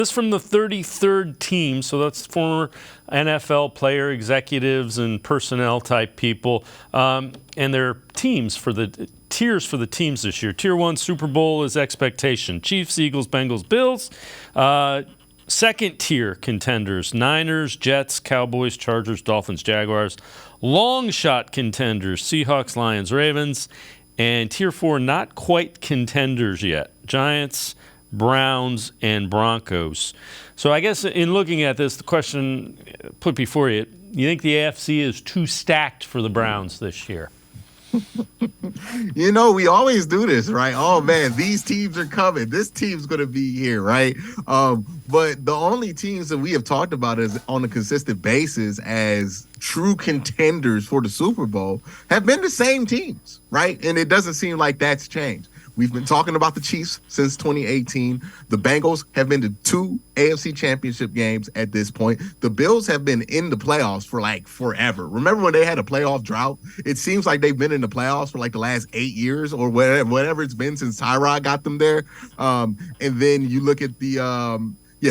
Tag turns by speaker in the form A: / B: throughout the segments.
A: This is from the 33rd team, so that's former NFL player, executives, and personnel type people, and their teams for the tiers for the teams this year. Tier 1 Super Bowl is expectation: Chiefs, Eagles, Bengals, Bills. Second tier contenders: Niners, Jets, Cowboys, Chargers, Dolphins, Jaguars. Long shot contenders: Seahawks, Lions, Ravens. And tier 4, not quite contenders yet: Giants, Browns, and Broncos. So I guess in looking at this, the question put before you: you think the AFC is too stacked for the Browns this year?
B: You know, we always do this, right? Oh, man, these teams are coming. This team's going to be here, right? But the only teams that we have talked about as on a consistent basis as true contenders for the Super Bowl have been the same teams, right? And it doesn't seem like that's changed. We've been talking about the Chiefs since 2018. The Bengals have been to 2 AFC championship games at this point. The Bills have been in the playoffs for like forever. Remember when they had a playoff drought? It seems like they've been in the playoffs for like the last 8 years or whatever it's been since Tyrod got them there. And then you look at the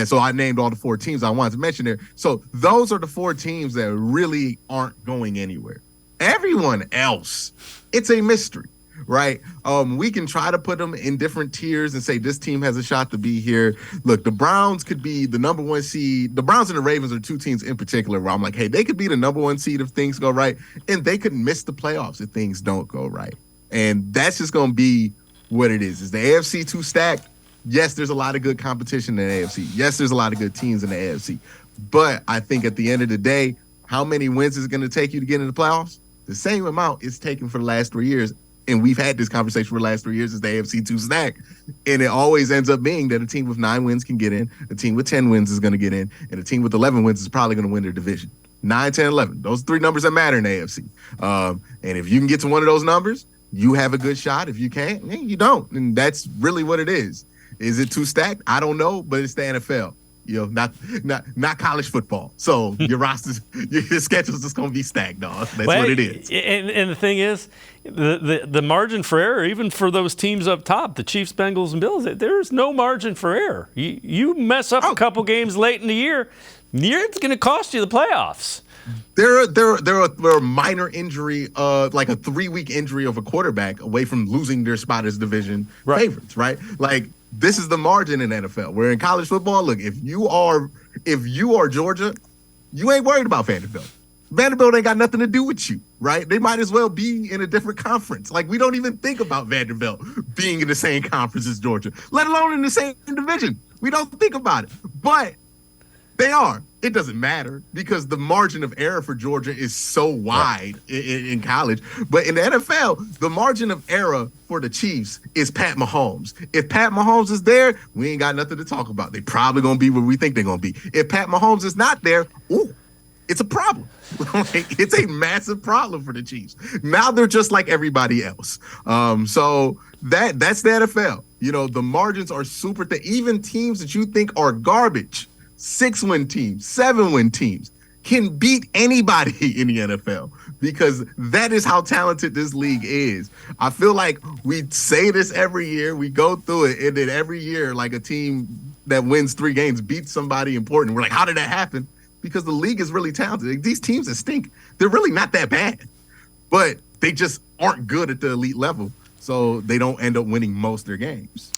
B: so I named all the 4 teams I wanted to mention there. So those are the 4 teams that really aren't going anywhere. Everyone else, it's a mystery. Right. We can try to put them in different tiers and say this team has a shot to be here. Look, the Browns could be the number 1 seed. The Browns and the Ravens are 2 teams in particular where I'm like, hey, they could be the number 1 seed if things go right. And they could miss the playoffs if things don't go right. And that's just going to be what it is. Is the AFC too stacked? Yes, there's a lot of good competition in the AFC. Yes, there's a lot of good teams in the AFC. But I think at the end of the day, how many wins is it going to take you to get into the playoffs? The same amount it's taken for the last 3 years. And we've had this conversation for the last 3 years: is the AFC too stacked? And it always ends up being that a team with 9 wins can get in, a team with 10 wins is going to get in, and a team with 11 wins is probably going to win their division. 9, 10, 11. Those 3 numbers that matter in the AFC. And if you can get to one of those numbers, you have a good shot. If you can't, you don't. And that's really what it is. Is it too stacked? I don't know, but it's the NFL. You know, not college football. So your rosters, your schedule's just going to be stacked, dog. That's what it is.
A: And the thing is, the margin for error, even for those teams up top, the Chiefs, Bengals, and Bills, there's no margin for error. You mess up a couple games late in the year, it's going to cost you the playoffs.
B: They're a minor injury, like a 3-week injury of a quarterback away from losing their spot as division favorites, right? Like, this is the margin in NFL. Where in college football, look, if you are Georgia, you ain't worried about Vanderbilt. Vanderbilt ain't got nothing to do with you, right? They might as well be in a different conference. Like, we don't even think about Vanderbilt being in the same conference as Georgia, let alone in the same division. We don't think about it, but they are. It doesn't matter because the margin of error for Georgia is so wide in college. But in the NFL, the margin of error for the Chiefs is Pat Mahomes. If Pat Mahomes is there, we ain't got nothing to talk about. They probably going to be where we think they're going to be. If Pat Mahomes is not there, it's a problem. It's a massive problem for the Chiefs. Now they're just like everybody else. So that's the NFL. You know, the margins are super thick. Even teams that you think are garbage, 6-win teams, 7-win teams, can beat anybody in the NFL because that is how talented this league is. I feel like we say this every year, we go through it, and then every year, like a team that wins 3 games beats somebody important. We're like, how did that happen? Because the league is really talented. Like, these teams that stink, they're really not that bad, but they just aren't good at the elite level, so they don't end up winning most of their games.